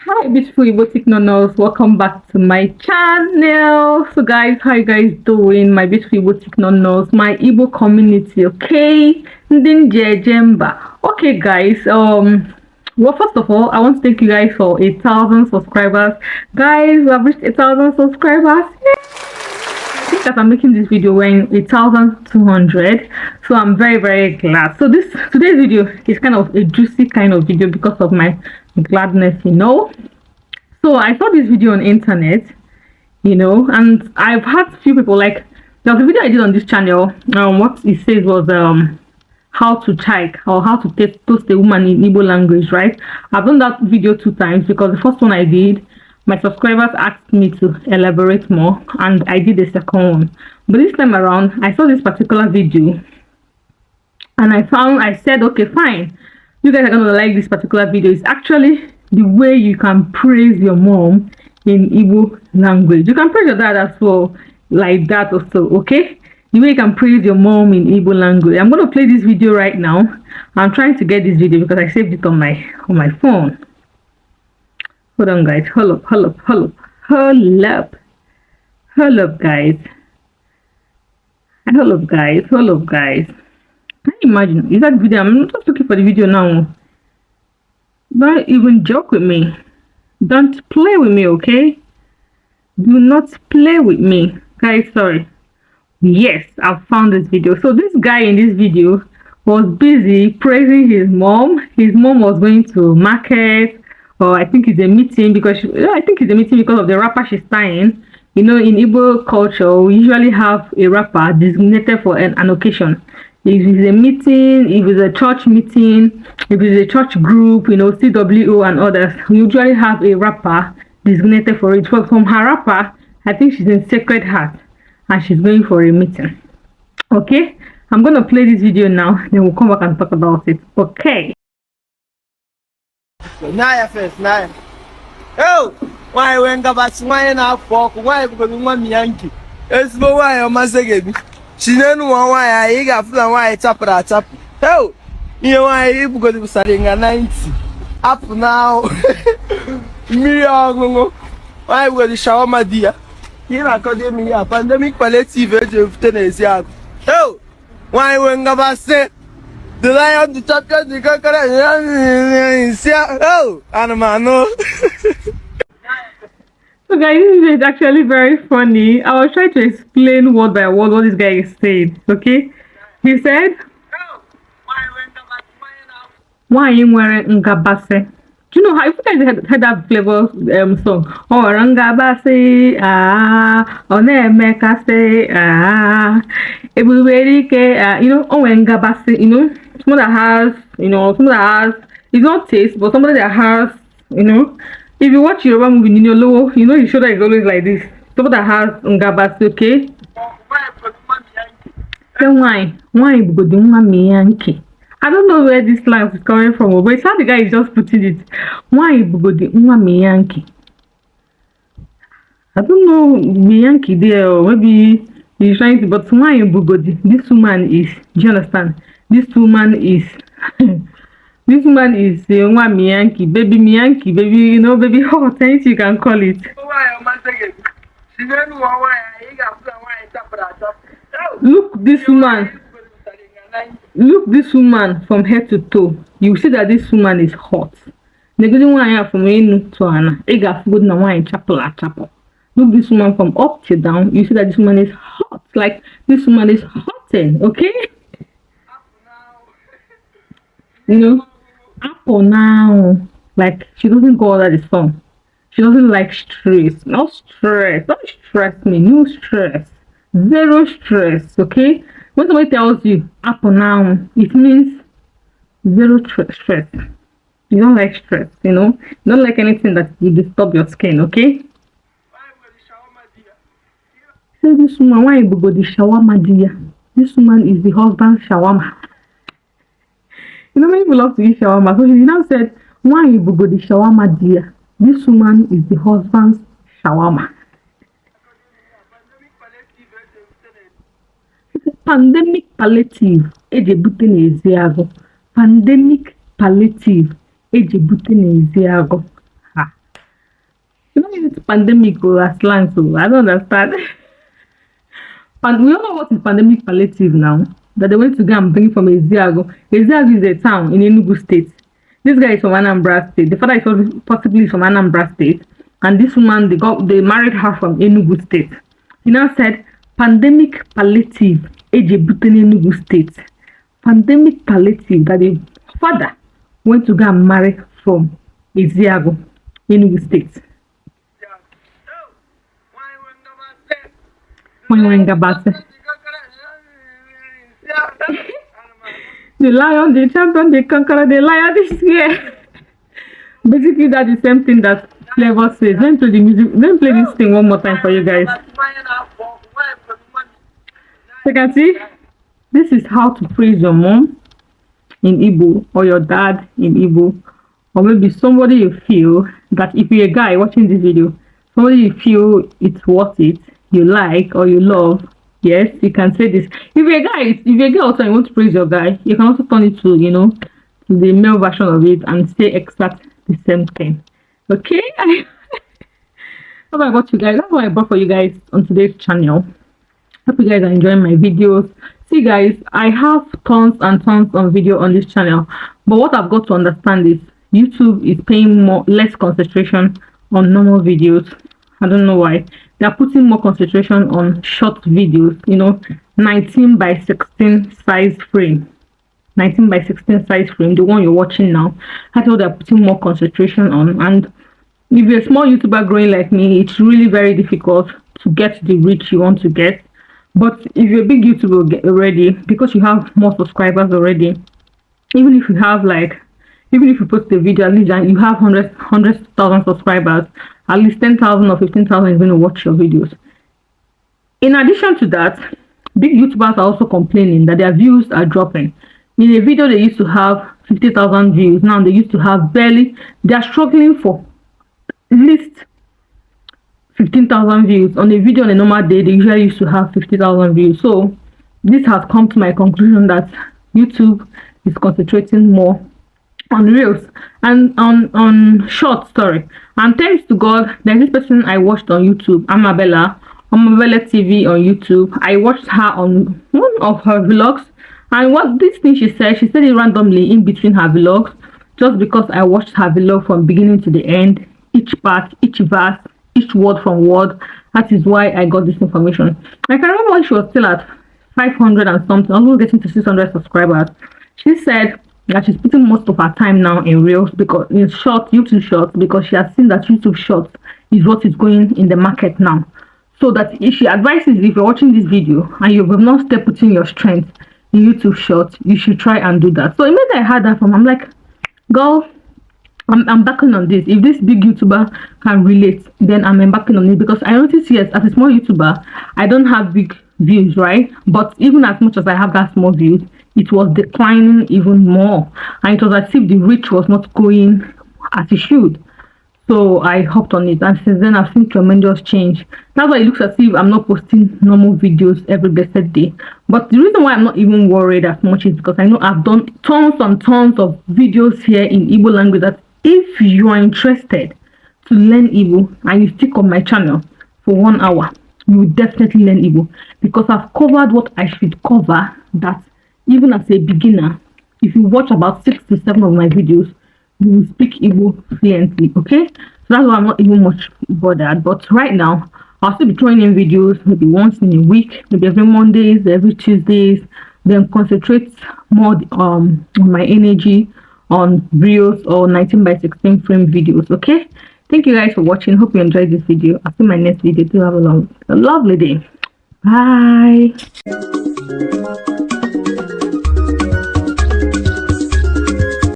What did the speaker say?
Hi beautiful igboticnonos, welcome back to my channel. So guys, how you guys doing, my beautiful igboticnonos, my Igbo community? Okay, okay guys, well, first of all, I want to thank you guys for 8,000 subscribers. Guys, we have reached 8,000 subscribers. I think that I'm making this video when 8,200, so I'm very glad. So today's video is kind of a juicy kind of video because of my gladness, So I saw this video on internet, and I've had few people, like, there was a video I did on this channel. What it says was how to check or how to toast a woman in Igbo language, right? I've done that video 2 times because the first one I did, my subscribers asked me to elaborate more, and I did the second one. But this time around, I saw this particular video and I said, okay, fine, you guys are gonna like this particular video. It's actually the way you can praise your mom in Igbo language. You can praise your dad as well, like that also, okay? The way you can praise your mom in Igbo language. I'm gonna play this video right now. I'm trying to get this video because I saved it on my phone. Hold on guys, hold up guys. Can you imagine? Is that video? I'm just looking for the video now. Don't even joke with me. Don't play with me, okay? Do not play with me. Guys, sorry. Yes, I've found this video. So this guy in this video was busy praising his mom. His mom was going to market, or I think it's a meeting because of the wrapper she's tying. In Igbo culture, we usually have a wrapper designated for an occasion. If it's a meeting, if it's a church meeting, if it's a church group, CWO and others, we usually have a wrapper designated for it. But from her wrapper, I think she's in Sacred Heart and she's going for a meeting. Okay, I'm gonna play this video now, then we'll come back and talk about it. Okay. Naya first, Naya. Oh, why when Gabas wine up walk, why because one Yankee? It's no why I'm again. She didn't want why I got flan why tap. Oh, you know why you because it was starting at 90. Up now. Me, why will the shower, my dear? Here I got me a pandemic palliative of Tennessee. Oh, why when Gabas said the lion, the champion, the conqueror, oh, Anamano. So guys, this video is actually very funny. I was trying to explain word by word what this guy is saying. Okay, he said, "Why you wearing ngabase?" Do you know how? If you guys heard that flavor song, oh ngabase onemekase everybody oh ngabase, someone that has it's not taste, but somebody that has if you watch Yoruba movie in your low, your shoulder is always like this. Somebody that has ngabase, okay? Then why go do mommy Yankee? I don't know where this line is coming from, but it's how the guy is just putting it. Why go do mommy Yankee? I don't know me Yankee there, or maybe he's trying to, but why Bugodi? This woman is, do you understand? This woman is this woman is one Yankee, baby, baby hot, anything you can call it. Look this woman. Look this woman from head to toe. You see that this woman is hot. Look this woman from up to down. You see that this woman is hot. Like this woman is hotting, okay? Apple now, like she doesn't go under the sun. She doesn't like stress. No stress. Don't stress me. No stress. Zero stress. Okay. When somebody tells you apple now, it means zero stress. You don't like stress. You don't like anything that will disturb your skin. Okay. Say this woman, why you go the shawarma dear? This woman is the husband's shawarma. Many people love to eat shawarma. So she now said, why you go the shawarma dear? This woman is the husband's shawarma. Pandemic palliative. Pandemic palliative. You don't use pandemic or as slang, so I don't understand. We all know what is pandemic palliative now. That they went to go and bring from Eziago. Eziago is a town in Enugu State. This guy is from Anambra State. The father is possibly from Anambra State, and this woman they married her from Enugu State. He now said pandemic palliative Ejebuten Enugu State. Pandemic palliative that the father went to go and marry from Eziago, Enugu State. The lion, the champion, the conqueror, the lion this year. Basically, that's the same thing that Flavor says. Let me play the music. Let me play this thing one more time for you guys. So you can see, this is how to praise your mom in Igbo or your dad in Igbo, or maybe somebody you feel that if you're a guy watching this video, somebody you feel it's worth it, you like or you love. Yes, you can say this. If you're a guy, if you're a girl also and you want to praise your guy, you can also turn it to, you know, to the male version of it and say exact the same thing. Okay? That's what I brought you guys. That's what I brought for you guys on today's channel. Hope you guys are enjoying my videos. See guys, I have tons and tons of video on this channel, but what I've got to understand is YouTube is paying less concentration on normal videos. I don't know why. They are putting more concentration on short videos, you know, 19 by 16 size frame. 19 by 16 size frame, the one you're watching now. That's what they're putting more concentration on. And if you're a small YouTuber growing like me, it's really very difficult to get the reach you want to get. But if you're a big YouTuber already, because you have more subscribers already, even if you have even if you post a video, at least you have 100,000 subscribers, at least 10,000 or 15,000 is going to watch your videos. In addition to that, big YouTubers are also complaining that their views are dropping. In a video they used to have 50,000 views, now they used to have barely, they are struggling for at least 15,000 views. On a video on a normal day, they usually used to have 50,000 views. So this has come to my conclusion that YouTube is concentrating more on reels and on short story. And thanks to God, there's this person I watched on YouTube, Amabella TV on YouTube. I watched her on one of her vlogs, and what this thing she said it randomly in between her vlogs, just because I watched her vlog from beginning to the end, each part, each verse, each word from word. That is why I got this information. I can remember when she was still at 500 and something, almost getting to 600 subscribers. She said that she's putting most of her time now in reels, because in YouTube shorts, because she has seen that YouTube shorts is what is going in the market now. So that if she advises, if you're watching this video and you have not started putting your strength in YouTube shorts, you should try and do that. So immediately I heard that from, I'm like, girl, I'm backing on this. If this big YouTuber can relate, then I'm embarking on it, because I notice, yes, as a small YouTuber, I don't have big views, right? But even as much as I have that small views, it was declining even more, and it was as if the reach was not going as it should. So I hopped on it, and since then I've seen tremendous change. That's why it looks as if I'm not posting normal videos every blessed day. But the reason why I'm not even worried as much is because I know I've done tons and tons of videos here in Igbo language, that if you are interested to learn Igbo and you stick on my channel for 1 hour, you will definitely learn Igbo, because I've covered what I should cover, that even as a beginner, if you watch about 6 to 7 of my videos, you will speak Igbo fluently. Okay, so that's why I'm not even much bothered. But right now I'll still be throwing in videos maybe once in a week, maybe every Mondays, every Tuesdays, then concentrate more on my energy on reels or 19 by 16 frame videos. Okay, thank you guys for watching. Hope you enjoyed this video. I'll see you in my next video. Do have a lovely day. Bye.